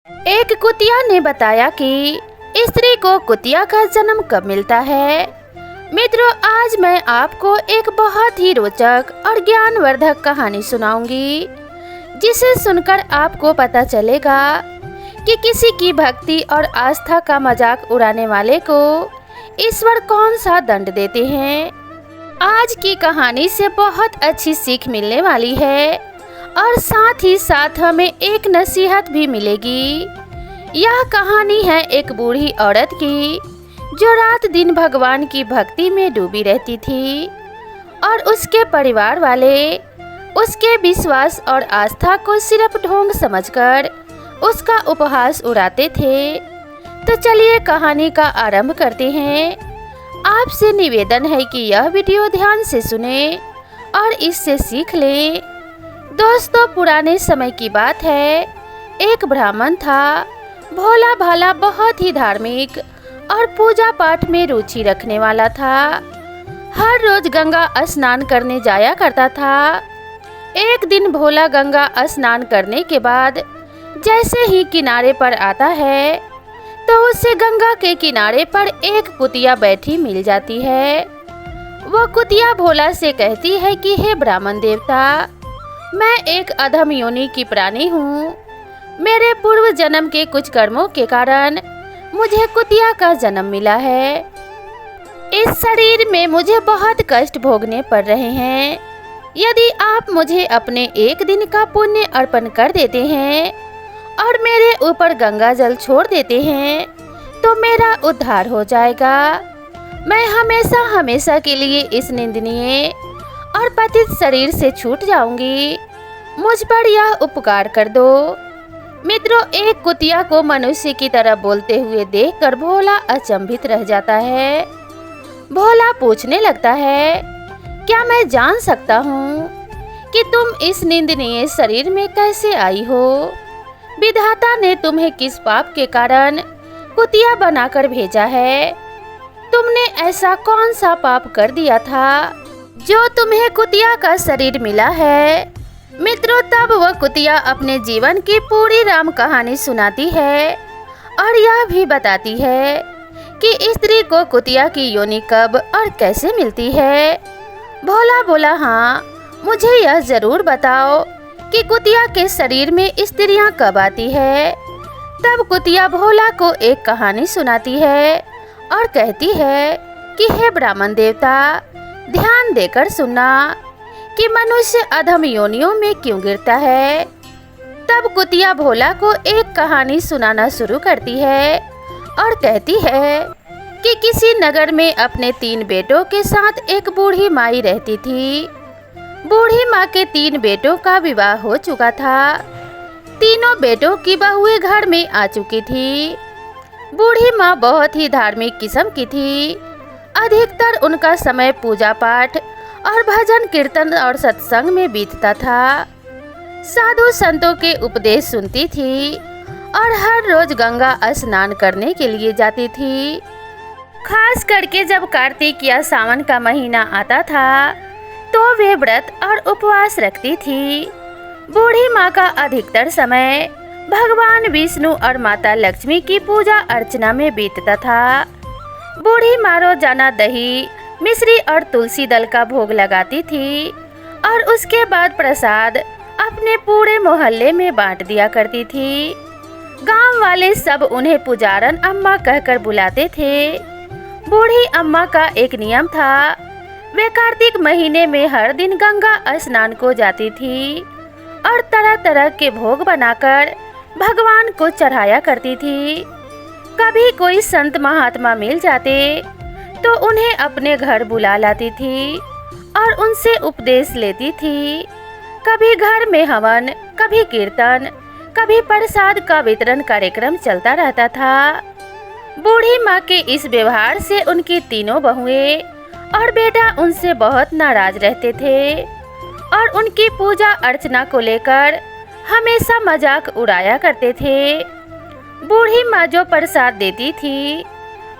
एक कुतिया ने बताया कि स्त्री को कुतिया का जन्म कब मिलता है। मित्रों, आज मैं आपको एक बहुत ही रोचक और ज्ञानवर्धक कहानी सुनाऊंगी, जिसे सुनकर आपको पता चलेगा कि किसी की भक्ति और आस्था का मजाक उड़ाने वाले को ईश्वर कौन सा दंड देते हैं। आज की कहानी से बहुत अच्छी सीख मिलने वाली है और साथ ही साथ हमें एक नसीहत भी मिलेगी। यह कहानी है एक बूढ़ी औरत की, जो रात दिन भगवान की भक्ति में डूबी रहती थी और उसके परिवार वाले उसके विश्वास और आस्था को सिर्फ ढोंग समझकर उसका उपहास उड़ाते थे। तो चलिए कहानी का आरंभ करते हैं। आपसे निवेदन है कि यह वीडियो ध्यान से सुने और इससे सीख लें। दोस्तों, पुराने समय की बात है। एक ब्राह्मण था, भोला भाला, बहुत ही धार्मिक और पूजा पाठ में रुचि रखने वाला था। हर रोज गंगा स्नान करने जाया करता था। एक दिन भोला गंगा स्नान करने के बाद जैसे ही किनारे पर आता है तो उसे गंगा के किनारे पर एक कुतिया बैठी मिल जाती है। वो कुतिया भोला से कहती है कि हे ब्राह्मण देवता, मैं एक अधम योनि की प्राणी हूँ। मेरे पूर्व जन्म के कुछ कर्मों के कारण मुझे कुतिया का जन्म मिला है। इस शरीर में मुझे बहुत कष्ट भोगने पड़ रहे हैं। यदि आप मुझे अपने एक दिन का पुण्य अर्पण कर देते हैं और मेरे ऊपर गंगा जल छोड़ देते हैं तो मेरा उद्धार हो जाएगा। मैं हमेशा हमेशा के लिए इस निंदनीय और पतित शरीर से छूट जाऊंगी। मुझ पर यह उपकार कर दो। मित्रों, एक कुतिया को मनुष्य की तरह बोलते हुए देखकर भोला अचंभित रह जाता है। भोला पूछने लगता है, क्या मैं जान सकता हूँ कि तुम इस निंदनीय शरीर में कैसे आई हो? विधाता ने तुम्हें किस पाप के कारण कुतिया बनाकर भेजा है? तुमने ऐसा कौन सा पाप कर दिया था जो तुम्हें कुतिया का शरीर मिला है? मित्रों, तब वह कुतिया अपने जीवन की पूरी राम कहानी सुनाती है और यह भी बताती है कि स्त्री को कुतिया की योनि कब और कैसे मिलती है। भोला बोला, हाँ, मुझे यह जरूर बताओ कि कुतिया के शरीर में स्त्रियां कब आती है। तब कुतिया भोला को एक कहानी सुनाती है और कहती है कि हे ब्राह्मण देवता, ध्यान देकर सुनना कि मनुष्य अधम योनियों में क्यों गिरता है। तब कुतिया भोला को एक कहानी सुनाना शुरू करती है और कहती है कि किसी नगर में अपने 3 बेटों के साथ एक बूढ़ी माई रहती थी। बूढ़ी माँ के 3 बेटों का विवाह हो चुका था। तीनों बेटों की बहुएं घर में आ चुकी थी। बूढ़ी माँ बहुत ही धार्मिक किस्म की थी। अधिकतर उनका समय पूजा पाठ और भजन कीर्तन और सत्संग में बीतता था। साधु संतों के उपदेश सुनती थी और हर रोज गंगा स्नान करने के लिए जाती थी। खास करके जब कार्तिक या सावन का महीना आता था तो वे व्रत और उपवास रखती थी। बूढ़ी माँ का अधिकतर समय भगवान विष्णु और माता लक्ष्मी की पूजा अर्चना में बीतता था। बूढ़ी माँ रोजाना दही, मिश्री और तुलसी दल का भोग लगाती थी और उसके बाद प्रसाद अपने पूरे मोहल्ले में बांट दिया करती थी। गांव वाले सब उन्हें पुजारन अम्मा कहकर बुलाते थे। बूढ़ी अम्मा का एक नियम था, वे कार्तिक महीने में हर दिन गंगा स्नान को जाती थी और तरह तरह के भोग बनाकर भगवान को चढ़ाया करती थी। कभी कोई संत महात्मा मिल जाते तो उन्हें अपने घर बुला लाती थी और उनसे उपदेश लेती थी। कभी घर में हवन, कभी कीर्तन, कभी प्रसाद का वितरण कार्यक्रम चलता रहता था। बूढ़ी माँ के इस व्यवहार से उनकी तीनों बहुएं और बेटा उनसे बहुत नाराज रहते थे और उनकी पूजा अर्चना को लेकर हमेशा मजाक उड़ाया करते थे। बूढ़ी माँ जो प्रसाद देती थी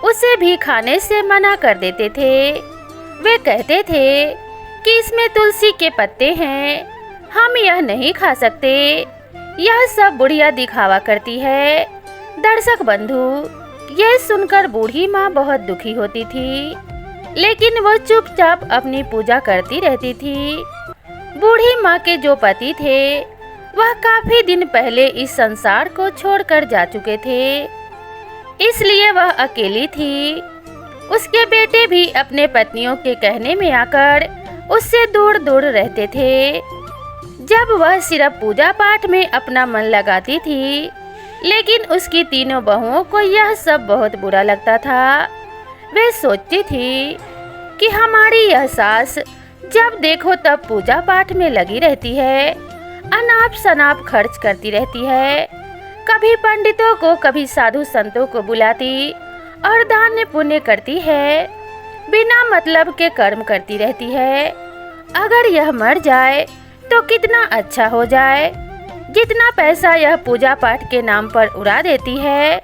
उसे भी खाने से मना कर देते थे। वे कहते थे कि इसमें तुलसी के पत्ते हैं, हम यह नहीं खा सकते। यह सब बुढ़िया दिखावा करती है। दर्शक बंधु, यह सुनकर बूढ़ी माँ बहुत दुखी होती थी, लेकिन वो चुपचाप अपनी पूजा करती रहती थी। बूढ़ी माँ के जो पति थे वह काफी दिन पहले इस संसार को छोड़कर जा चुके थे, इसलिए वह अकेली थी। उसके बेटे भी अपने पत्नियों के कहने में आकर उससे दूर दूर रहते थे। जब वह सिर्फ पूजा पाठ में अपना मन लगाती थी, लेकिन उसकी तीनों बहुओं को यह सब बहुत बुरा लगता था। वे सोचती थी कि हमारी यह सास जब देखो तब पूजा पाठ में लगी रहती है, अनाप शनाप खर्च करती रहती है, कभी पंडितों को कभी साधु संतों को बुलाती और दान पुण्य करती है, बिना मतलब के कर्म करती रहती है। अगर यह मर जाए तो कितना अच्छा हो जाए। जितना पैसा यह पूजा पाठ के नाम पर उड़ा देती है,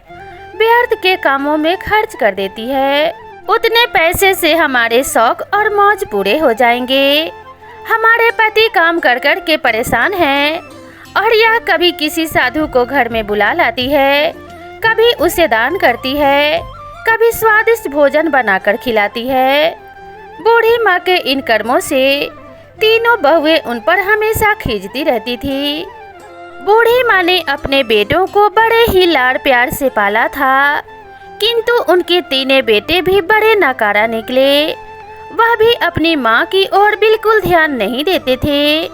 व्यर्थ के कामों में खर्च कर देती है, उतने पैसे से हमारे शौक और मौज पूरे हो जाएंगे। हमारे पति काम कर कर के परेशान हैं और यह कभी किसी साधु को घर में बुला लाती है, कभी उसे दान करती है, कभी स्वादिष्ट भोजन बनाकर खिलाती है। बूढ़ी माँ के इन कर्मों से तीनों बहुएं उन पर हमेशा खींचती रहती थी। बूढ़ी माँ ने अपने बेटों को बड़े ही लाड़ प्यार से पाला था, किंतु उनके तीनों बेटे भी बड़े नाकारा निकले। वह भी अपनी माँ की ओर बिल्कुल ध्यान नहीं देते थे,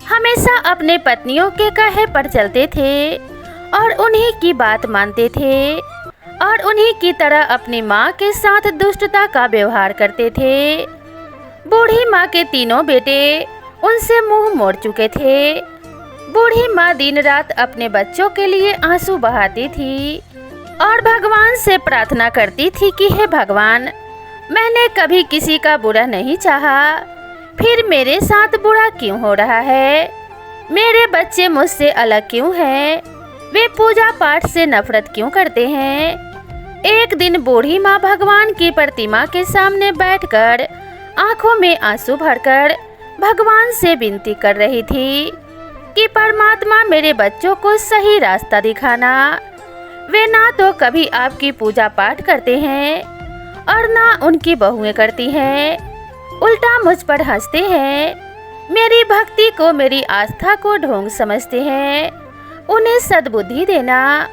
हमेशा अपने पत्नियों के कहे पर चलते थे और उन्हीं की बात मानते थे और उन्हीं की तरह अपनी माँ के साथ दुष्टता का व्यवहार करते थे। बूढ़ी माँ के तीनों बेटे उनसे मुंह मोड़ चुके थे। बूढ़ी माँ दिन रात अपने बच्चों के लिए आंसू बहाती थी और भगवान से प्रार्थना करती थी कि हे भगवान, मैंने कभी किसी का बुरा नहीं चाहा, फिर मेरे साथ बुरा क्यों हो रहा है? मेरे बच्चे मुझसे अलग क्यों हैं? वे पूजा पाठ से नफरत क्यों करते हैं? एक दिन बूढ़ी माँ भगवान की प्रतिमा के सामने बैठकर आंखों में आंसू भरकर भगवान से विनती कर रही थी कि परमात्मा मेरे बच्चों को सही रास्ता दिखाना। वे ना तो कभी आपकी पूजा पाठ करते हैं और ना उनकी बहुएं करती हैं, उल्टा मुझ पर हंसते हैं, मेरी भक्ति को मेरी आस्था को ढोंग समझते हैं। उन्हें सद्बुद्धि देना।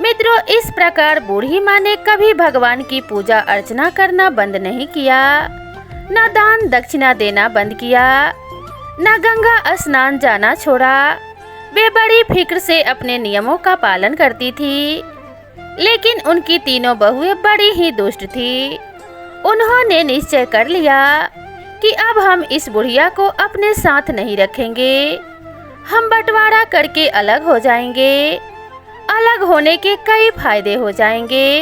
मित्रों, इस प्रकार बूढ़ी माँ ने कभी भगवान की पूजा अर्चना करना बंद नहीं किया, न दान दक्षिणा देना बंद किया, न गंगा स्नान जाना छोड़ा। वे बड़ी फिक्र से अपने नियमों का पालन करती थी, लेकिन उनकी तीनों बहुएं बड़ी ही दुष्ट थी। उन्होंने निश्चय कर लिया कि अब हम इस बुढ़िया को अपने साथ नहीं रखेंगे, हम बंटवारा करके अलग हो जाएंगे। अलग होने के कई फायदे हो जाएंगे।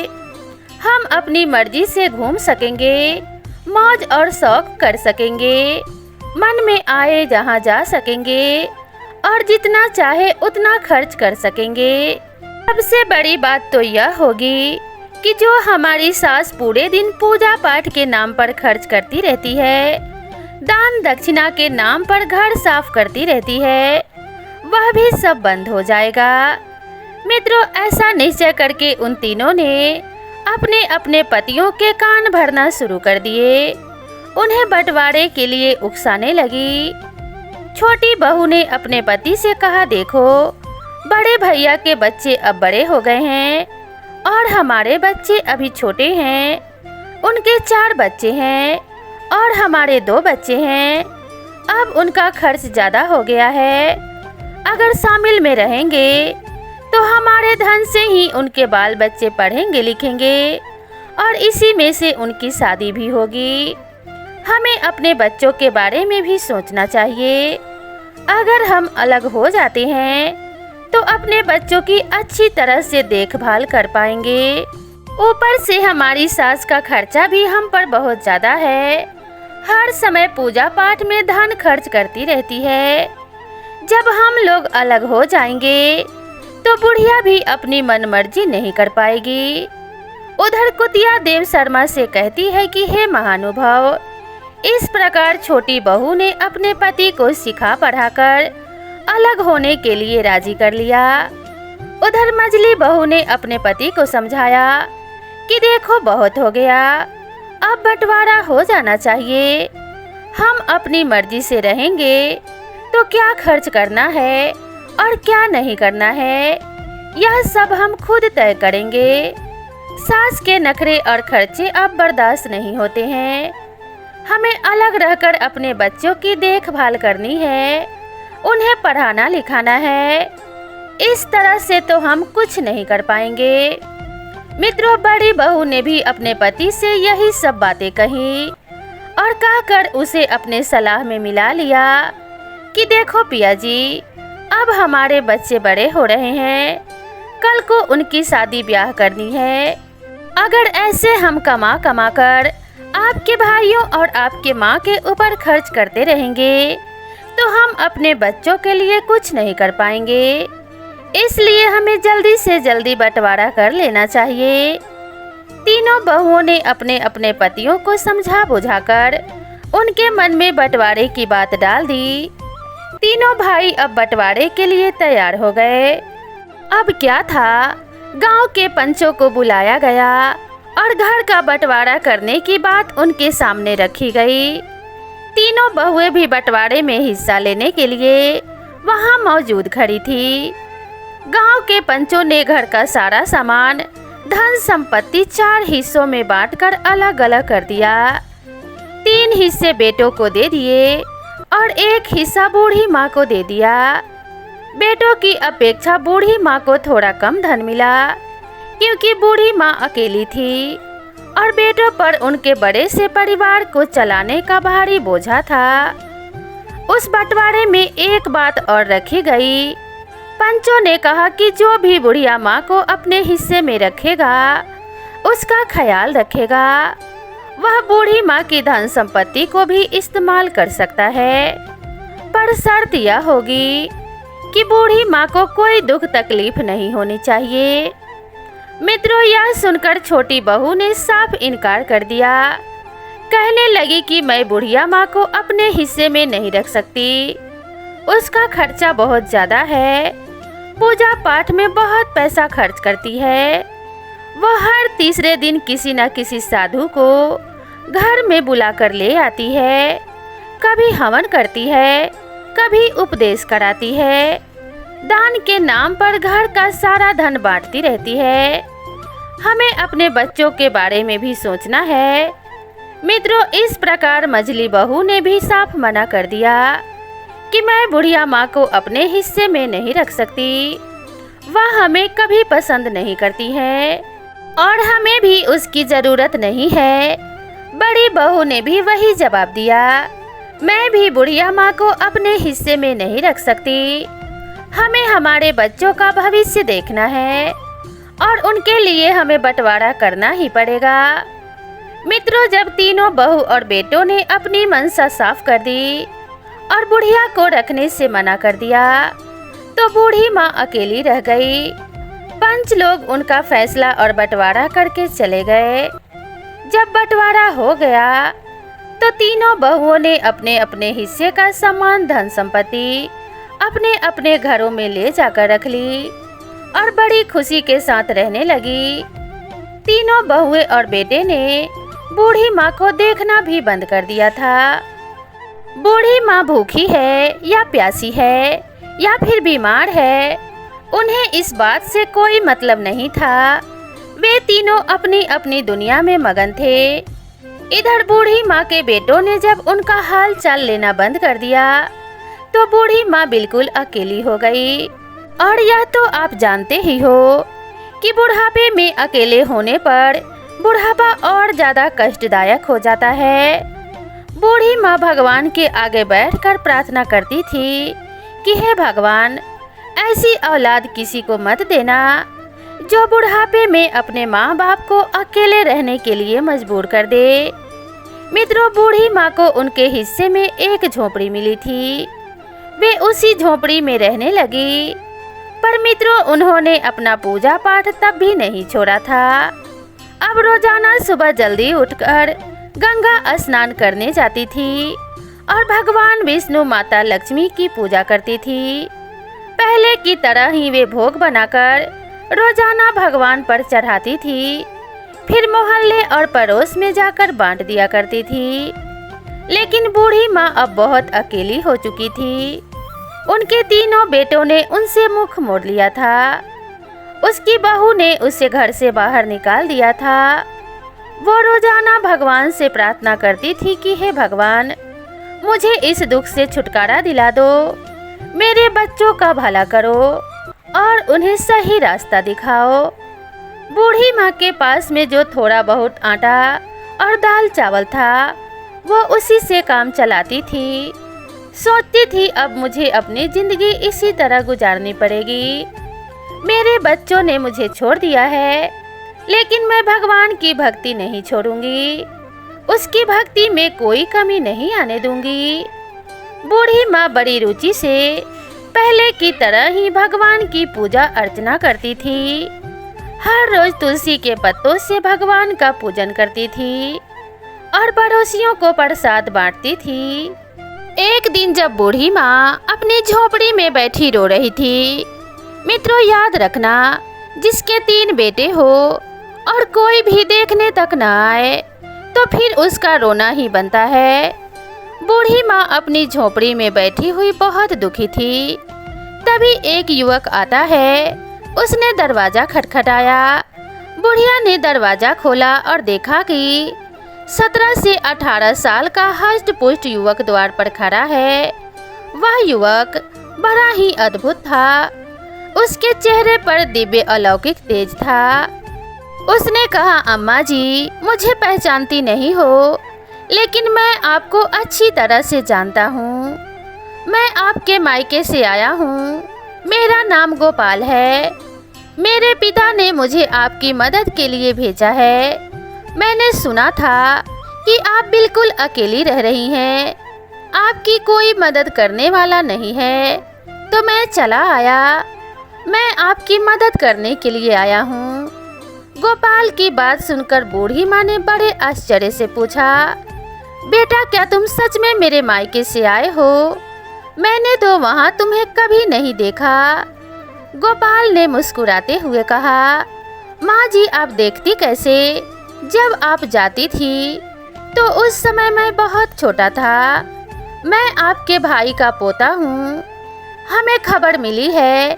हम अपनी मर्जी से घूम सकेंगे, मौज और शौक कर सकेंगे, मन में आए जहाँ जा सकेंगे और जितना चाहे उतना खर्च कर सकेंगे। सबसे बड़ी बात तो यह होगी कि जो हमारी सास पूरे दिन पूजा पाठ के नाम पर खर्च करती रहती है, दान दक्षिणा के नाम पर घर साफ करती रहती है, वह भी सब बंद हो जाएगा। मित्रों, ऐसा निश्चय करके उन तीनों ने अपने अपने पतियों के कान भरना शुरू कर दिए। उन्हें बंटवारे के लिए उकसाने लगी। छोटी बहू ने अपने पति से कहा, देखो, बड़े भैया के बच्चे अब बड़े हो गए हैं और हमारे बच्चे अभी छोटे हैं। उनके 4 बच्चे हैं और हमारे 2 बच्चे हैं। अब उनका खर्च ज़्यादा हो गया है। अगर शामिल में रहेंगे तो हमारे धन से ही उनके बाल बच्चे पढ़ेंगे लिखेंगे और इसी में से उनकी शादी भी होगी। हमें अपने बच्चों के बारे में भी सोचना चाहिए। अगर हम अलग हो जाते हैं तो अपने बच्चों की अच्छी तरह से देखभाल कर पाएंगे। ऊपर से हमारी सास का खर्चा भी हम पर बहुत ज़्यादा है। हर समय पूजा पाठ में धन खर्च करती रहती है। जब हम लोग अलग हो जाएंगे तो बुढ़िया भी अपनी मनमर्जी नहीं कर पाएगी। उधर कुतिया देव शर्मा से कहती है कि हे महानुभाव, इस प्रकार छोटी बहू ने अपने पति को सिखा पढ़ाकर अलग होने के लिए राजी कर लिया। उधर मजली बहू ने अपने पति को समझाया कि देखो बहुत हो गया, अब बंटवारा हो जाना चाहिए। हम अपनी मर्जी से रहेंगे तो क्या खर्च करना है और क्या नहीं करना है, यह सब हम खुद तय करेंगे। सास के नखरे और खर्चे अब बर्दाश्त नहीं होते हैं। हमें अलग रहकर अपने बच्चों की देखभाल करनी है, उन्हें पढ़ाना लिखाना है। इस तरह से तो हम कुछ नहीं कर पाएंगे। मित्रों, बड़ी बहू ने भी अपने पति से यही सब बातें कही और कहकर उसे अपने सलाह में मिला लिया कि देखो पिया जी, अब हमारे बच्चे बड़े हो रहे हैं, कल को उनकी शादी ब्याह करनी है। अगर ऐसे हम कमा कमा कर आपके भाइयों और आपके माँ के ऊपर खर्च करते रहेंगे तो हम अपने बच्चों के लिए कुछ नहीं कर पाएंगे। इसलिए हमें जल्दी से जल्दी बंटवारा कर लेना चाहिए। तीनों बहुओं ने अपने अपने पतियों को समझा बुझाकर उनके मन में बंटवारे की बात डाल दी। तीनों भाई अब बंटवारे के लिए तैयार हो गए। अब क्या था, गांव के पंचों को बुलाया गया और घर का बंटवारा करने की बात उनके सामने रखी गई। तीनों बहुएं भी बंटवारे में हिस्सा लेने के लिए वहां मौजूद खड़ी थी। गांव के पंचों ने घर का सारा सामान, धन संपत्ति 4 हिस्सों में बांटकर अलग अलग कर दिया। 3 हिस्से बेटों को दे दिए और 1 हिस्सा बूढ़ी माँ को दे दिया। बेटों की अपेक्षा बूढ़ी माँ को थोड़ा कम धन मिला क्योंकि बूढ़ी माँ अकेली थी और बेटों पर उनके बड़े से परिवार को चलाने का भारी बोझा था। उस बंटवारे में एक बात और रखी गई। पंचों ने कहा कि जो भी बुढ़िया माँ को अपने हिस्से में रखेगा उसका ख्याल रखेगा, वह बूढ़ी माँ की धन संपत्ति को भी इस्तेमाल कर सकता है, पर शर्त यह होगी कि बूढ़ी माँ को कोई दुख तकलीफ नहीं होनी चाहिए। मित्रों, यह सुनकर छोटी बहू ने साफ इनकार कर दिया। कहने लगी कि मैं बुढ़िया माँ को अपने हिस्से में नहीं रख सकती, उसका खर्चा बहुत ज़्यादा है, पूजा पाठ में बहुत पैसा खर्च करती है। वह हर तीसरे दिन किसी न किसी साधु को घर में बुलाकर ले आती है, कभी हवन करती है, कभी उपदेश कराती है, दान के नाम पर घर का सारा धन बांटती रहती है। हमें अपने बच्चों के बारे में भी सोचना है। मित्रों, इस प्रकार मझली बहू ने भी साफ मना कर दिया कि मैं बुढ़िया माँ को अपने हिस्से में नहीं रख सकती, वह हमें कभी पसंद नहीं करती है और हमें भी उसकी ज़रूरत नहीं है। बड़ी बहू ने भी वही जवाब दिया, मैं भी बुढ़िया माँ को अपने हिस्से में नहीं रख सकती, हमें हमारे बच्चों का भविष्य देखना है और उनके लिए हमें बंटवारा करना ही पड़ेगा। मित्रों, जब तीनों बहू और बेटों ने अपनी मनसा साफ कर दी और बुढ़िया को रखने से मना कर दिया तो बूढ़ी माँ अकेली रह गई। पंच लोग उनका फैसला और बंटवारा करके चले गए। जब बंटवारा हो गया तो तीनों बहुओं ने अपने अपने हिस्से का सामान, धन संपत्ति अपने अपने घरों में ले जाकर रख ली और बड़ी खुशी के साथ रहने लगी। तीनों बहुएं और बेटे ने बूढ़ी माँ को देखना भी बंद कर दिया था। बूढ़ी माँ भूखी है या प्यासी है या फिर बीमार है, उन्हें इस बात से कोई मतलब नहीं था। वे तीनों अपनी अपनी दुनिया में मगन थे। इधर बूढ़ी माँ के बेटों ने जब उनका हाल चाल लेना बंद कर दिया तो बूढ़ी माँ बिल्कुल अकेली हो गई। और यह तो आप जानते ही हो कि बुढ़ापे में अकेले होने पर बुढ़ापा और ज़्यादा कष्टदायक हो जाता है। बूढ़ी माँ भगवान के आगे बैठकर प्रार्थना करती थी कि हे भगवान, ऐसी औलाद किसी को मत देना जो बुढ़ापे में अपने माँ बाप को अकेले रहने के लिए मजबूर कर दे। मित्रों, बूढ़ी माँ को उनके हिस्से में एक झोपड़ी मिली थी। वे उसी झोपड़ी में रहने लगी, पर मित्रों उन्होंने अपना पूजा पाठ तब भी नहीं छोड़ा था। अब रोजाना सुबह जल्दी उठकर गंगा स्नान करने जाती थी और भगवान विष्णु, माता लक्ष्मी की पूजा करती थी। पहले की तरह ही वे भोग बनाकर रोजाना भगवान पर चढ़ाती थी, फिर मोहल्ले और पड़ोस में जाकर बांट दिया करती थी। लेकिन बूढ़ी माँ अब बहुत अकेली हो चुकी थी। उनके तीनों बेटों ने उनसे मुख मोड़ लिया था। उसकी बहू ने उसे घर से बाहर निकाल दिया था। वो रोजाना भगवान से प्रार्थना करती थी कि हे भगवान, मुझे इस दुख से छुटकारा दिला दो, मेरे बच्चों का भला करो और उन्हें सही रास्ता दिखाओ। बूढ़ी माँ के पास में जो थोड़ा बहुत आटा और दाल चावल था, वो उसी से काम चलाती थी। सोचती थी अब मुझे अपनी जिंदगी इसी तरह गुजारनी पड़ेगी। मेरे बच्चों ने मुझे छोड़ दिया है, लेकिन मैं भगवान की भक्ति नहीं छोड़ूंगी। उसकी भक्ति में कोई कमी नहीं आने दूंगी। बूढ़ी माँ बड़ी रुचि से पहले की तरह ही भगवान की पूजा अर्चना करती थी। हर रोज तुलसी के पत्तों से भगवान का पूजन करती थी और पड़ोसियों को प्रसाद बांटती थी। एक दिन जब बूढ़ी माँ अपनी झोपड़ी में बैठी रो रही थी, मित्रों याद रखना, जिसके 3 बेटे हो और कोई भी देखने तक न आए तो फिर उसका रोना ही बनता है। बूढ़ी माँ अपनी झोपड़ी में बैठी हुई बहुत दुखी थी। तभी एक युवक आता है। उसने दरवाजा खटखटाया। बुढ़िया ने दरवाजा खोला और देखा कि 17 से 18 साल का हष्ट पुष्ट युवक द्वार पर खड़ा है। वह युवक बड़ा ही अद्भुत था। उसके चेहरे पर दिव्य अलौकिक तेज था। उसने कहा, अम्मा जी, मुझे पहचानती नहीं हो, लेकिन मैं आपको अच्छी तरह से जानता हूँ। मैं आपके मायके से आया हूँ। मेरा नाम गोपाल है। मेरे पिता ने मुझे आपकी मदद के लिए भेजा है। मैंने सुना था कि आप बिल्कुल अकेली रह रही हैं, आपकी कोई मदद करने वाला नहीं है, तो मैं चला आया। मैं आपकी मदद करने के लिए आया हूँ। गोपाल की बात सुनकर बूढ़ी माँ ने बड़े आश्चर्य से पूछा, बेटा, क्या तुम सच में मेरे मायके से आए हो? मैंने तो वहाँ तुम्हें कभी नहीं देखा। गोपाल ने मुस्कुराते हुए कहा, माँ जी, आप देखती कैसे? जब आप जाती थी तो उस समय मैं बहुत छोटा था। मैं आपके भाई का पोता हूँ। हमें खबर मिली है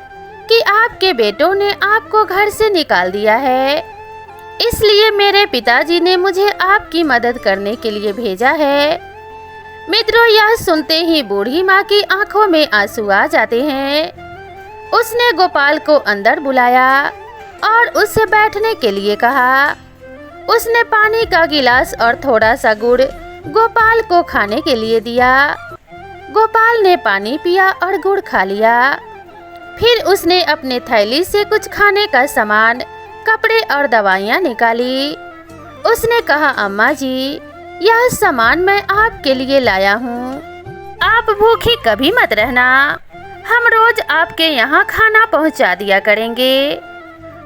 कि आपके बेटों ने आपको घर से निकाल दिया है, इसलिए मेरे पिताजी ने मुझे आपकी मदद करने के लिए भेजा है। मित्रों, यह सुनते ही बूढ़ी माँ की आंखों में आंसू आ जाते हैं। उसने गोपाल को अंदर बुलाया और उससे बैठने के लिए कहा। उसने पानी का गिलास और थोड़ा सा गुड़ गोपाल को खाने के लिए दिया। गोपाल ने पानी पिया और गुड़ खा लिया। फिर उसने अपने थैली से कुछ खाने का सामान, कपड़े और दवाइयाँ निकाली। उसने कहा, अम्मा जी, यह सामान मैं आपके लिए लाया हूँ। आप भूखी कभी मत रहना। हम रोज आपके यहाँ खाना पहुँचा दिया करेंगे।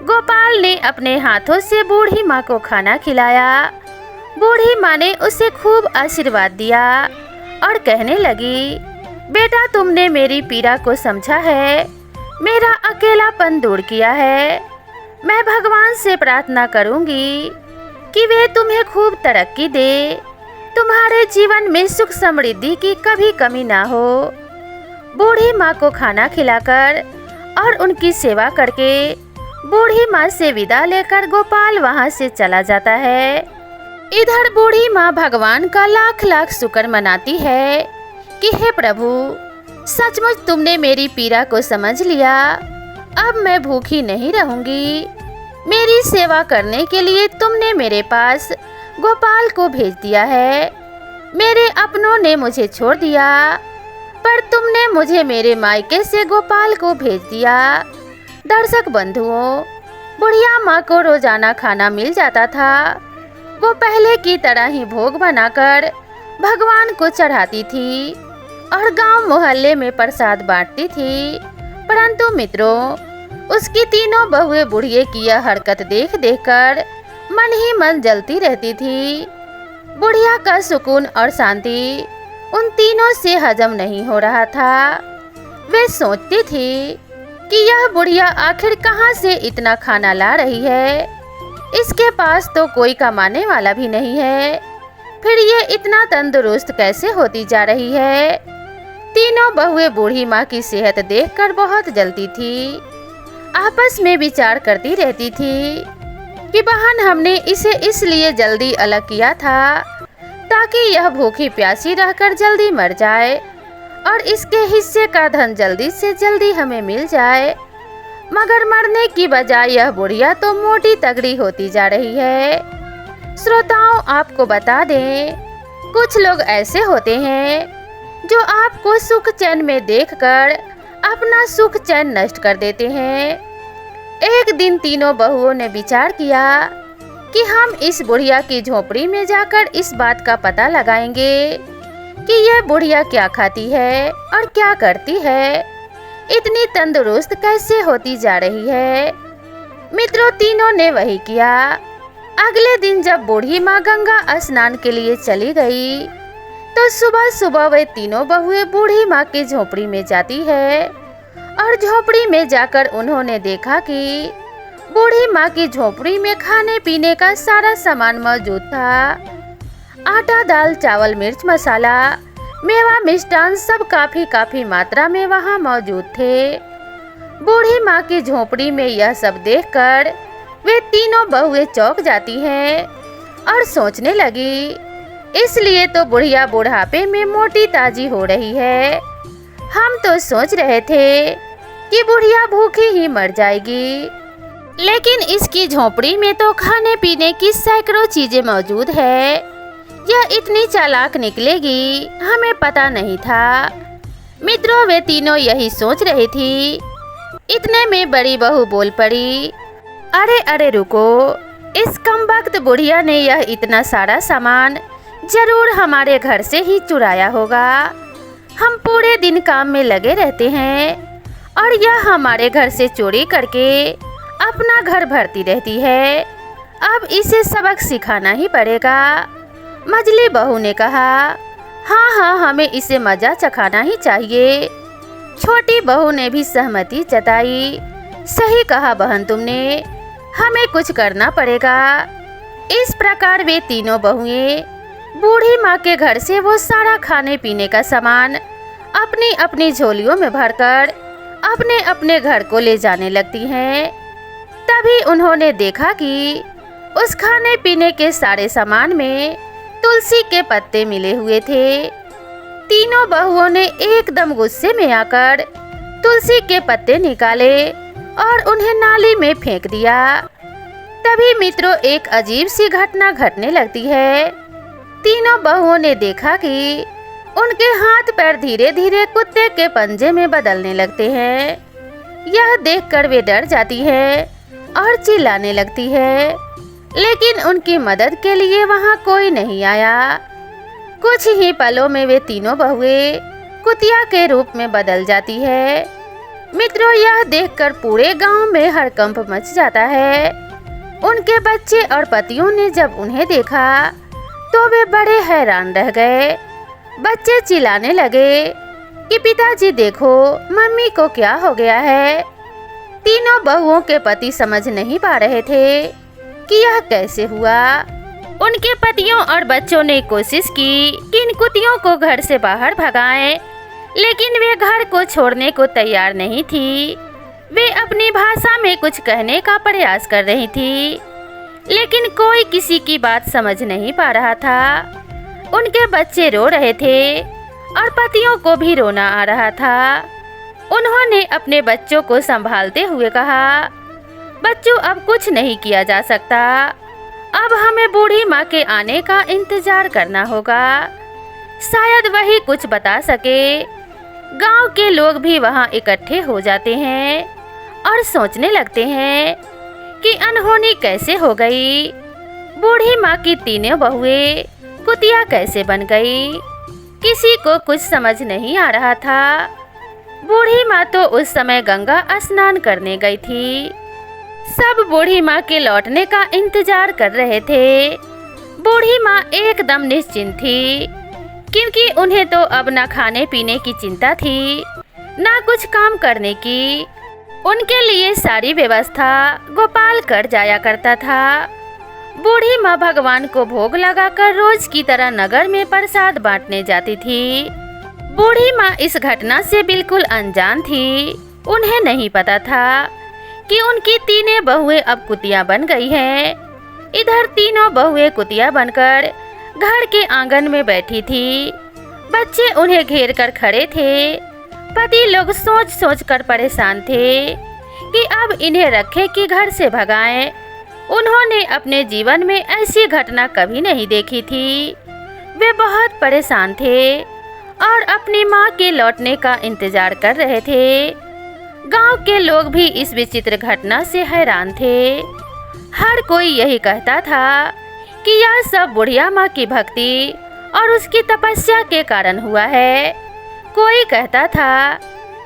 गोपाल ने अपने हाथों से बूढ़ी माँ को खाना खिलाया। बूढ़ी माँ ने उसे खूब आशीर्वाद दिया और कहने लगी, बेटा, तुमने मेरी पीड़ा को समझा है, मेरा अकेलापन दूर किया है। मैं भगवान से प्रार्थना करूंगी कि वे तुम्हें खूब तरक्की दे, तुम्हारे जीवन में सुख समृद्धि की कभी कमी ना हो। बूढ़ी माँ को खाना खिलाकर और उनकी सेवा करके बूढ़ी माँ से विदा लेकर गोपाल वहाँ से चला जाता है। इधर बूढ़ी माँ भगवान का लाख लाख शुक्र मनाती है कि हे प्रभु, सचमुच तुमने मेरी पीड़ा को समझ लिया। अब मैं भूखी नहीं रहूंगी। मेरी सेवा करने के लिए तुमने मेरे पास गोपाल को भेज दिया है। मेरे अपनों ने मुझे छोड़ दिया, पर तुमने मुझे मेरे मायके से गोपाल को भेज दिया। दर्शक बंधुओं, बुढ़िया माँ को रोजाना खाना मिल जाता था। वो पहले की तरह ही भोग बनाकर भगवान को चढ़ाती थी और गांव मोहल्ले में प्रसाद बांटती थी। परंतु मित्रों, उसकी तीनों बहुएं बुढ़िए की यह हरकत देख देखकर मन ही मन जलती रहती थी। बुढ़िया का सुकून और शांति उन तीनों से हजम नहीं हो रहा था। वे सोचती थी कि यह बुढ़िया आखिर कहाँ से इतना खाना ला रही है। इसके पास तो कोई कमाने वाला भी नहीं है, फिर ये इतना तंदुरुस्त कैसे होती जा रही है। तीनों बहुएं बूढ़ी माँ की सेहत देखकर बहुत जलती थी। आपस में विचार करती रहती थी कि बहन, हमने इसे इसलिए जल्दी अलग किया था ताकि यह भूखी प्यासी रहकर जल्दी मर जाए और इसके हिस्से का धन जल्दी से जल्दी हमें मिल जाए। मगर मरने की बजाय यह बुढ़िया तो मोटी तगड़ी होती जा रही है। श्रोताओं, आपको बता दें, कुछ लोग ऐसे होते हैं जो आपको सुख चैन में देखकर अपना सुख चैन नष्ट कर देते हैं। एक दिन तीनों बहुओं ने विचार किया कि हम इस बुढ़िया की झोपड़ी में जाकर इस बात का पता लगाएंगे कि यह बुढ़िया क्या खाती है और क्या करती है, इतनी तंदुरुस्त कैसे होती जा रही है। मित्रों, तीनों ने वही किया। अगले दिन जब बूढ़ी माँ गंगा स्नान के लिए चली गई तो सुबह सुबह वे तीनों बहुएं बूढ़ी माँ की झोपड़ी में जाती है और झोपड़ी में जाकर उन्होंने देखा कि बूढ़ी माँ की झोपड़ी में खाने पीने का सारा सामान मौजूद था। आटा, दाल, चावल, मिर्च, मसाला, मेवा, मिष्टान सब काफी मात्रा में वहाँ मौजूद थे। बूढ़ी माँ की झोपड़ी में यह सब देखकर वे तीनों बहुएं चौंक जाती हैं और सोचने लगी, इसलिए तो बुढ़िया बुढ़ापे में मोटी ताजी हो रही है। हम तो सोच रहे थे कि बुढ़िया भूखी ही मर जाएगी, लेकिन इसकी झोपड़ी में तो खाने पीने की सैकड़ों चीजें मौजूद है। यह इतनी चालाक निकलेगी, हमें पता नहीं था। मित्रों, वे तीनों यही सोच रही थी। इतने में बड़ी बहू बोल पड़ी, अरे अरे रुको, इस कमबख्त बुढ़िया ने यह इतना सारा सामान जरूर हमारे घर से ही चुराया होगा। हम पूरे दिन काम में लगे रहते हैं और यह हमारे घर से चोरी करके अपना घर भरती रहती है। अब इसे सबक सिखाना ही पड़ेगा। मझली बहू ने कहा, हाँ, हमें इसे मजा चखाना ही चाहिए। छोटी बहू ने भी सहमति जताई, सही कहा बहन तुमने, हमें कुछ करना पड़ेगा। इस प्रकार वे तीनों बहुएं बूढ़ी माँ के घर से वो सारा खाने पीने का सामान अपनी अपनी झोलियों में भरकर अपने अपने घर को ले जाने लगती हैं। तभी उन्होंने देखा कि उस खाने पीने के सारे सामान में तुलसी के पत्ते मिले हुए थे। तीनों बहुओं ने एकदम गुस्से में आकर तुलसी के पत्ते निकाले और उन्हें नाली में फेंक दिया। तभी मित्रों, एक अजीब सी घटना घटने लगती है। तीनों बहुओं ने देखा कि उनके हाथ पैर धीरे धीरे कुत्ते के पंजे में बदलने लगते हैं। यह देखकर वे डर जाती है और चिल्लाने लगती है, लेकिन उनकी मदद के लिए वहाँ कोई नहीं आया। कुछ ही पलों में वे तीनों बहुएं कुतिया के रूप में बदल जाती है। मित्रों, यह देखकर पूरे गांव में हड़कंप मच जाता है। उनके बच्चे और पतियों ने जब उन्हें देखा तो वे बड़े हैरान रह गए। बच्चे चिल्लाने लगे कि पिताजी देखो, मम्मी को क्या हो गया है। तीनों बहुओं के पति समझ नहीं पा रहे थे कि यह कैसे हुआ। उनके पतियों और बच्चों ने कोशिश की कि इन कुतियों को घर से बाहर भगाएं, लेकिन वे घर को छोड़ने को तैयार नहीं थी। वे अपनी भाषा में कुछ कहने का प्रयास कर रही थी, लेकिन कोई किसी की बात समझ नहीं पा रहा था। उनके बच्चे रो रहे थे और पतियों को भी रोना आ रहा था। उन्होंने अपने बच्चों को संभालते हुए कहा, बच्चों, अब कुछ नहीं किया जा सकता। अब हमें बूढ़ी माँ के आने का इंतजार करना होगा। शायद वही कुछ बता सके। गांव के लोग भी वहाँ इकट्ठे हो जाते हैं और सोचने लगते हैं कि अनहोनी कैसे हो गई। बूढ़ी माँ की तीनों बहुएं कुतिया कैसे बन गई। किसी को कुछ समझ नहीं आ रहा था। बूढ़ी माँ तो उस समय गंगा स्नान करने गई थी। सब बूढ़ी माँ के लौटने का इंतजार कर रहे थे। बूढ़ी माँ एकदम निश्चिंत थी, क्योंकि उन्हें तो अब न खाने पीने की चिंता थी, न कुछ काम करने की। उनके लिए सारी व्यवस्था गोपाल कर जाया करता था। बूढ़ी माँ भगवान को भोग लगाकर रोज की तरह नगर में प्रसाद बांटने जाती थी। बूढ़ी माँ इस घटना से बिल्कुल अनजान थी। उन्हें नहीं पता था कि उनकी तीनों बहुएं अब कुतिया बन गई हैं। इधर तीनों बहुएं कुतिया बनकर घर के आंगन में बैठी थी। बच्चे उन्हें घेर कर खड़े थे। पति लोग सोच सोच कर परेशान थे कि अब इन्हें रखें कि घर से भगाएं। उन्होंने अपने जीवन में ऐसी घटना कभी नहीं देखी थी। वे बहुत परेशान थे और अपनी माँ के लौटने का इंतजार कर रहे थे। गांव के लोग भी इस विचित्र घटना से हैरान थे। हर कोई यही कहता था कि यह सब बुढ़िया माँ की भक्ति और उसकी तपस्या के कारण हुआ है। कोई कहता था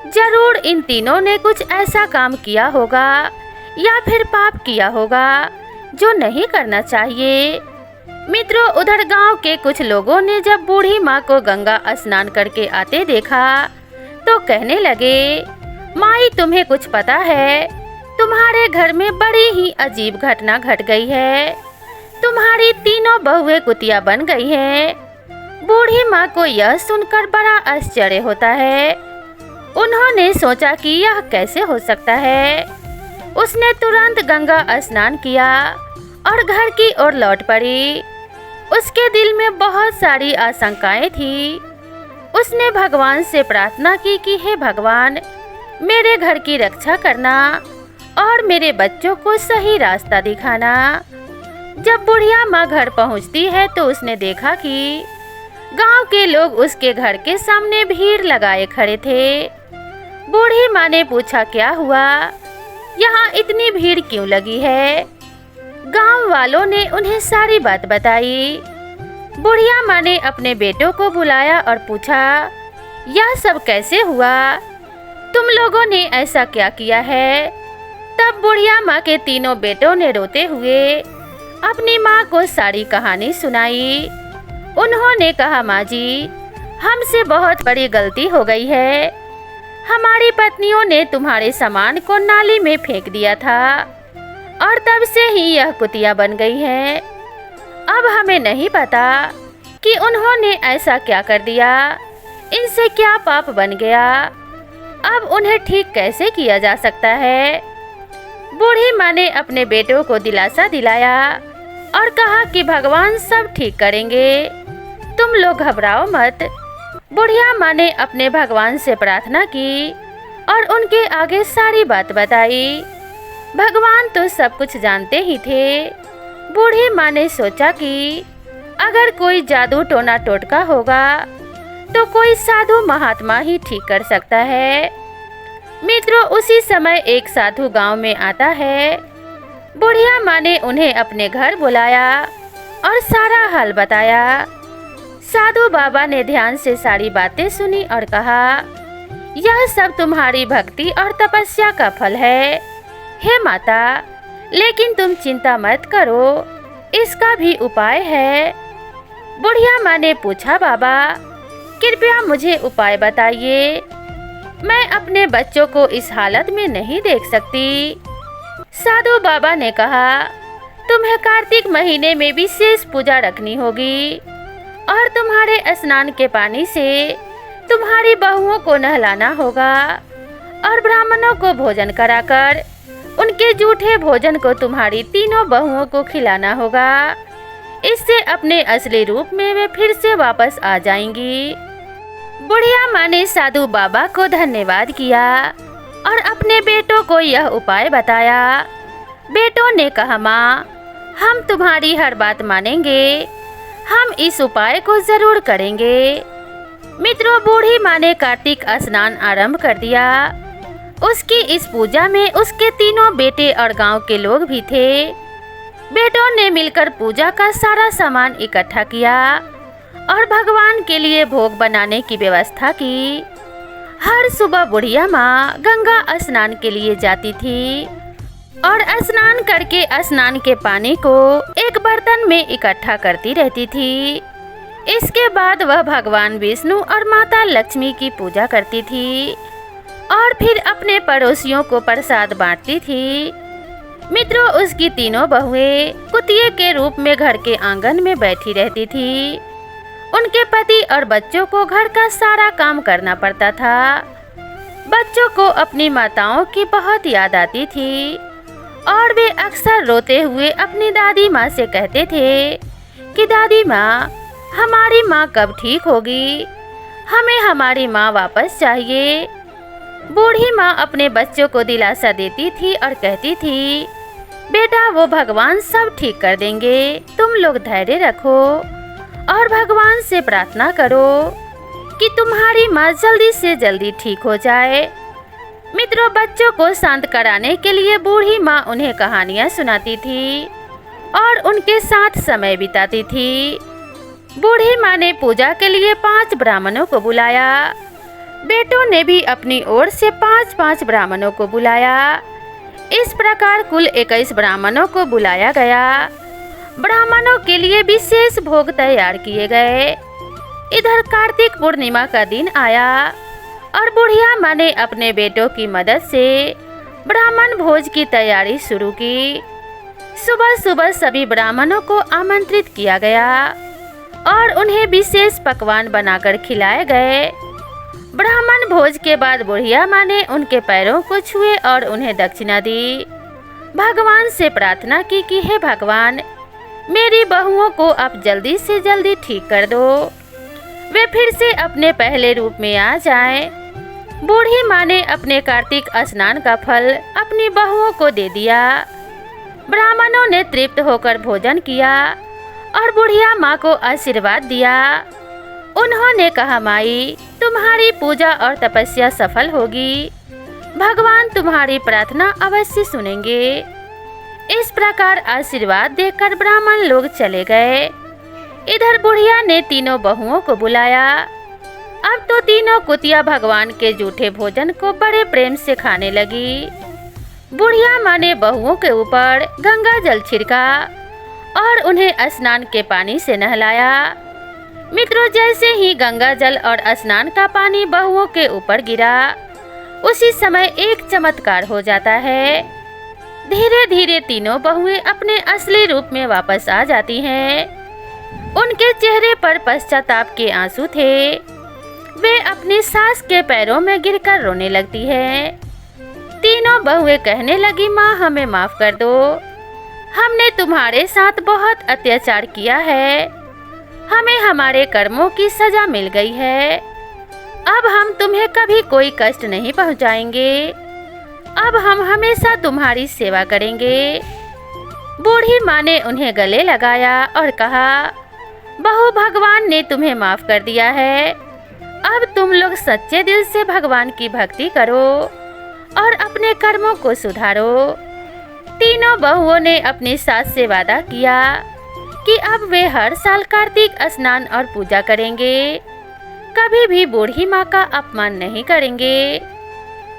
जरूर इन तीनों ने कुछ ऐसा काम किया होगा या फिर पाप किया होगा जो नहीं करना चाहिए। मित्रों, उधर गांव के कुछ लोगों ने जब बूढ़ी माँ को गंगा स्नान करके आते देखा तो कहने लगे, माई तुम्हें कुछ पता है? तुम्हारे घर में बड़ी ही अजीब घटना घट गई है। तुम्हारी तीनों बहुएं कुतिया बन गई हैं। बूढ़ी माँ को यह सुनकर बड़ा आश्चर्य होता है। उन्होंने सोचा कि यह कैसे हो सकता है। उसने तुरंत गंगा स्नान किया और घर की ओर लौट पड़ी। उसके दिल में बहुत सारी आशंकाएं थी। उसने भगवान से प्रार्थना की कि हे भगवान, मेरे घर की रक्षा करना और मेरे बच्चों को सही रास्ता दिखाना। जब बुढ़िया माँ घर पहुँचती है तो उसने देखा कि गांव के लोग उसके घर के सामने भीड़ लगाए खड़े थे। बूढ़ी माँ ने पूछा, क्या हुआ? यहाँ इतनी भीड़ क्यों लगी है? गांव वालों ने उन्हें सारी बात बताई। बुढ़िया माँ ने अपने बेटों को बुलाया और पूछा, यह सब कैसे हुआ? तुम लोगों ने ऐसा क्या किया है? तब बुढ़िया माँ के तीनों बेटों ने रोते हुए अपनी माँ को सारी कहानी सुनाई। उन्होंने कहा, माँ जी, हमसे बहुत बड़ी गलती हो गई है। हमारी पत्नियों ने तुम्हारे सामान को नाली में फेंक दिया था और तब से ही यह कुतिया बन गई है। अब हमें नहीं पता कि उन्होंने ऐसा क्या कर दिया, इनसे क्या पाप बन गया। अब उन्हें ठीक कैसे किया जा सकता है? बूढ़ी माँ ने अपने बेटों को दिलासा दिलाया और कहा कि भगवान सब ठीक करेंगे, तुम लोग घबराओ मत। बुढ़िया माँ ने अपने भगवान से प्रार्थना की और उनके आगे सारी बात बताई। भगवान तो सब कुछ जानते ही थे। बूढ़ी माँ ने सोचा कि अगर कोई जादू टोना टोटका होगा तो कोई साधु महात्मा ही ठीक कर सकता है। मित्रों, उसी समय एक साधु गांव में आता है। बुढ़िया माँ ने उन्हें अपने घर बुलाया और सारा हाल बताया। साधु बाबा ने ध्यान से सारी बातें सुनी और कहा, यह सब तुम्हारी भक्ति और तपस्या का फल है हे माता, लेकिन तुम चिंता मत करो, इसका भी उपाय है। बुढ़िया माँ ने पूछा, बाबा कृपया मुझे उपाय बताइए, मैं अपने बच्चों को इस हालत में नहीं देख सकती। साधु बाबा ने कहा, तुम्हें कार्तिक महीने में विशेष पूजा रखनी होगी और तुम्हारे स्नान के पानी से तुम्हारी बहुओं को नहलाना होगा और ब्राह्मणों को भोजन कराकर उनके जूठे भोजन को तुम्हारी तीनों बहुओं को खिलाना होगा। इससे अपने असली रूप में वे फिर से वापस आ जाएंगी। बुढ़िया माँ ने साधु बाबा को धन्यवाद किया और अपने बेटों को यह उपाय बताया। बेटों ने कहा, माँ हम तुम्हारी हर बात मानेंगे, हम इस उपाय को जरूर करेंगे। मित्रों, बूढ़ी माँ ने कार्तिक स्नान आरंभ कर दिया। उसकी इस पूजा में उसके तीनों बेटे और गांव के लोग भी थे। बेटों ने मिलकर पूजा का सारा सामान इकट्ठा किया और भगवान के लिए भोग बनाने की व्यवस्था की। हर सुबह बुढ़िया माँ गंगा स्नान के लिए जाती थी और स्नान करके स्नान के पानी को एक बर्तन में इकट्ठा करती रहती थी। इसके बाद वह भगवान विष्णु और माता लक्ष्मी की पूजा करती थी। और फिर अपने पड़ोसियों को प्रसाद बांटती थी। मित्रों, उसकी तीनों बहुएं कुतिये के रूप में घर के आंगन में बैठी रहती थी। उनके पति और बच्चों को घर का सारा काम करना पड़ता था। बच्चों को अपनी माताओं की बहुत याद आती थी और वे अक्सर रोते हुए अपनी दादी माँ से कहते थे कि दादी माँ, हमारी माँ कब ठीक होगी, हमें हमारी माँ वापस चाहिए। बूढ़ी माँ अपने बच्चों को दिलासा देती थी और कहती थी, बेटा, वो भगवान सब ठीक कर देंगे, तुम लोग धैर्य रखो और भगवान से प्रार्थना करो कि तुम्हारी माँ जल्दी से जल्दी ठीक हो जाए। मित्रों, बच्चों को शांत कराने के लिए बूढ़ी माँ उन्हें कहानियाँ सुनाती थी और उनके साथ समय बिताती थी। बूढ़ी माँ ने पूजा के लिए 5 ब्राह्मणों को बुलाया। बेटों ने भी अपनी ओर से 5-5 ब्राह्मणों को बुलाया। इस प्रकार कुल 21 ब्राह्मणों को बुलाया गया। ब्राह्मणों के लिए विशेष भोग तैयार किए गए। इधर कार्तिक पूर्णिमा का दिन आया और बुढ़िया माँ ने अपने बेटों की मदद से ब्राह्मण भोज की तैयारी शुरू की। सुबह सुबह सभी ब्राह्मणों को आमंत्रित किया गया और उन्हें विशेष पकवान बनाकर खिलाए गए। ब्राह्मण भोज के बाद बुढ़िया माँ ने उनके पैरों को छुए और उन्हें दक्षिणा दी। भगवान से प्रार्थना की कि हे भगवान, मेरी बहुओं को आप जल्दी से जल्दी ठीक कर दो, वे फिर से अपने पहले रूप में आ जाएं। बूढ़ी माँ ने अपने कार्तिक स्नान का फल अपनी बहुओं को दे दिया। ब्राह्मणों ने तृप्त होकर भोजन किया और बुढ़िया माँ को आशीर्वाद दिया। उन्होंने कहा, माई, तुम्हारी पूजा और तपस्या सफल होगी, भगवान तुम्हारी प्रार्थना अवश्य सुनेंगे। इस प्रकार आशीर्वाद देकर ब्राह्मण लोग चले गए। इधर बुढ़िया ने तीनों बहुओं को बुलाया। अब तो तीनों कुतिया भगवान के जूठे भोजन को बड़े प्रेम से खाने लगी। बुढ़िया माँ ने बहुओं के ऊपर गंगा जल छिड़का और उन्हें स्नान के पानी से नहलाया। मित्रों, जैसे ही गंगा जल और स्नान का पानी बहुओं के ऊपर गिरा, उसी समय एक चमत्कार हो जाता है। धीरे धीरे तीनों बहुएं अपने असली रूप में वापस आ जाती हैं। उनके चेहरे पर पश्चाताप के आंसू थे। वे अपनी सास के पैरों में गिरकर रोने लगती हैं। तीनों बहुएं कहने लगी, माँ, हमें माफ कर दो, हमने तुम्हारे साथ बहुत अत्याचार किया है, हमें हमारे कर्मों की सजा मिल गई है। अब हम तुम्हें कभी कोई कष्ट नहीं पहुंचाएंगे। अब हम हमेशा तुम्हारी सेवा करेंगे। बूढ़ी माँ ने उन्हें गले लगाया और कहा, बहू, भगवान ने तुम्हें माफ कर दिया है। अब तुम लोग सच्चे दिल से भगवान की भक्ति करो और अपने कर्मों को सुधारो। तीनों बहुओं ने अपनी सास से वादा किया कि अब वे हर साल कार्तिक स्नान और पूजा करेंगे, कभी भी बूढ़ी माँ का अपमान नहीं करेंगे।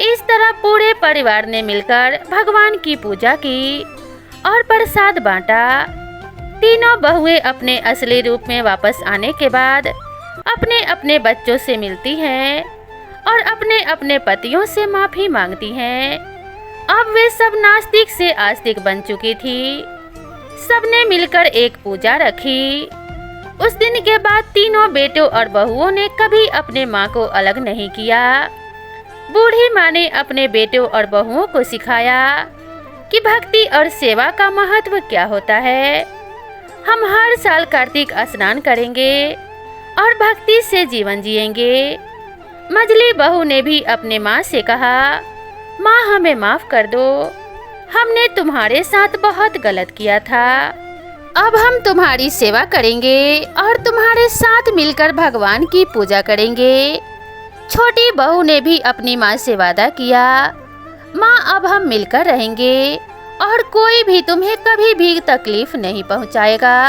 इस तरह पूरे परिवार ने मिलकर भगवान की पूजा की और प्रसाद बांटा। तीनों बहुएं अपने असली रूप में वापस आने के बाद अपने अपने बच्चों से मिलती हैं और अपने अपने पतियों से माफी मांगती हैं। अब वे सब नास्तिक से आस्तिक बन चुकी थी। सबने मिलकर एक पूजा रखी। उस दिन के बाद तीनों बेटों और बहुओं ने कभी अपने माँ को अलग नहीं किया। बूढ़ी माँ ने अपने बेटों और बहुओं को सिखाया कि भक्ति और सेवा का महत्व क्या होता है। हम हर साल कार्तिक स्नान करेंगे और भक्ति से जीवन जिएंगे। मझली बहू ने भी अपने माँ से कहा, माँ, हमें माफ कर दो, हमने तुम्हारे साथ बहुत गलत किया था। अब हम तुम्हारी सेवा करेंगे और तुम्हारे साथ मिलकर भगवान की पूजा करेंगे। छोटी बहू ने भी अपनी माँ से वादा किया, माँ, अब हम मिलकर रहेंगे और कोई भी तुम्हें कभी भी तकलीफ नहीं पहुँचाएगा।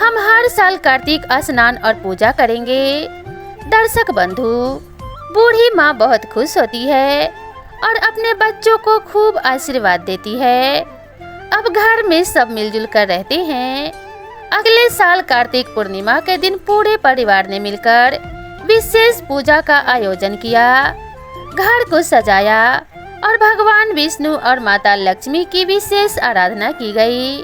हम हर साल कार्तिक स्नान और पूजा करेंगे। दर्शक बंधु, बूढ़ी माँ बहुत खुश होती है और अपने बच्चों को खूब आशीर्वाद देती है। अब घर में सब मिलजुल कर रहते हैं। अगले साल कार्तिक पूर्णिमा के दिन पूरे परिवार ने मिलकर विशेष पूजा का आयोजन किया। घर को सजाया और भगवान विष्णु और माता लक्ष्मी की विशेष आराधना की गई।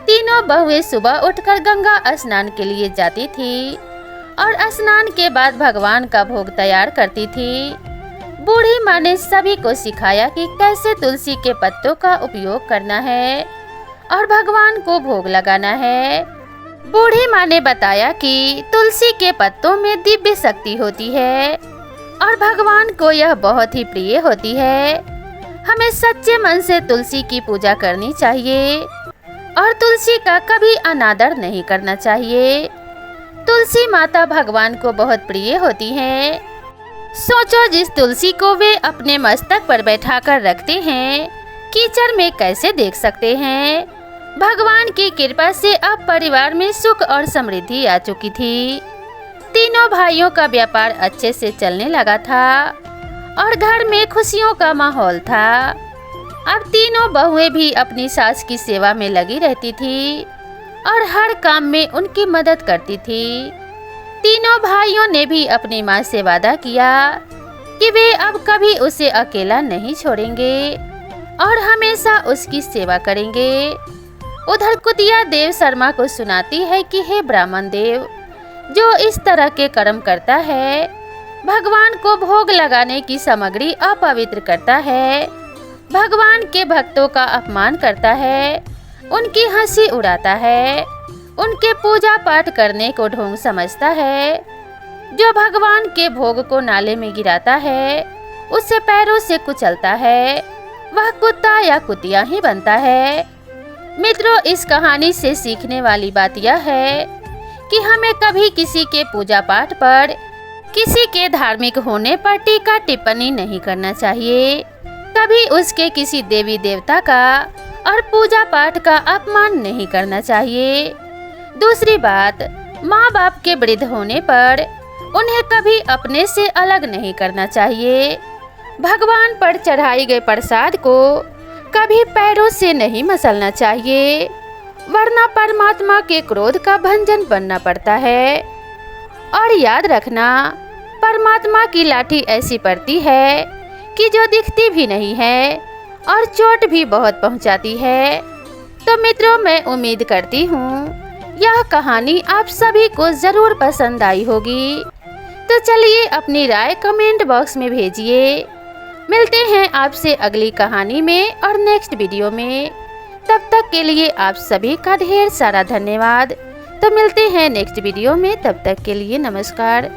तीनों बहुएं सुबह उठकर गंगा स्नान के लिए जाती थी और स्नान के बाद भगवान का भोग तैयार करती थी। बूढ़ी माँ ने सभी को सिखाया कि कैसे तुलसी के पत्तों का उपयोग करना है और भगवान को भोग लगाना है। बूढ़ी माँ ने बताया कि तुलसी के पत्तों में दिव्य शक्ति होती है और भगवान को यह बहुत ही प्रिय होती है। हमें सच्चे मन से तुलसी की पूजा करनी चाहिए और तुलसी का कभी अनादर नहीं करना चाहिए। तुलसी माता भगवान को बहुत प्रिय होती हैं। सोचो, जिस तुलसी को वे अपने मस्तक पर बैठाकर रखते हैं, कीचड़ में कैसे देख सकते हैं। भगवान की कृपा से अब परिवार में सुख और समृद्धि आ चुकी थी। तीनों भाइयों का व्यापार अच्छे से चलने लगा था और घर में खुशियों का माहौल था। अब तीनों बहुएं भी अपनी सास की सेवा में लगी रहती थी और हर काम में उनकी मदद करती थी। तीनों भाइयों ने भी अपनी माँ से वादा किया कि वे अब कभी उसे अकेला नहीं छोड़ेंगे और हमेशा उसकी सेवा करेंगे। उधर कुतिया देव शर्मा को सुनाती है कि हे ब्राह्मण देव, जो इस तरह के कर्म करता है, भगवान को भोग लगाने की सामग्री अपवित्र करता है, भगवान के भक्तों का अपमान करता है, उनकी हंसी उड़ाता है, उनके पूजा पाठ करने को ढोंग समझता है, जो भगवान के भोग को नाले में गिराता है, उसे पैरों से कुचलता है, वह कुत्ता या कुतिया ही बनता है। मित्रों, इस कहानी से सीखने वाली बात यह है कि हमें कभी किसी के पूजा पाठ पर, किसी के धार्मिक होने पर टीका टिप्पणी नहीं करना चाहिए। कभी उसके किसी देवी देवता का और पूजा पाठ का अपमान नहीं करना चाहिए। दूसरी बात, माँ बाप के वृद्ध होने पर उन्हें कभी अपने से अलग नहीं करना चाहिए। भगवान पर चढ़ाई गए प्रसाद को कभी पैरों से नहीं मसलना चाहिए, वरना परमात्मा के क्रोध का भंजन बनना पड़ता है। और याद रखना, परमात्मा की लाठी ऐसी पड़ती है कि जो दिखती भी नहीं है और चोट भी बहुत पहुंचाती है। तो मित्रों, मैं उम्मीद करती हूँ यह कहानी आप सभी को ज़रूर पसंद आई होगी। तो चलिए अपनी राय कमेंट बॉक्स में भेजिए। मिलते हैं आपसे अगली कहानी में और नेक्स्ट वीडियो में। तब तक के लिए आप सभी का ढेर सारा धन्यवाद। तो मिलते हैं नेक्स्ट वीडियो में, तब तक के लिए नमस्कार।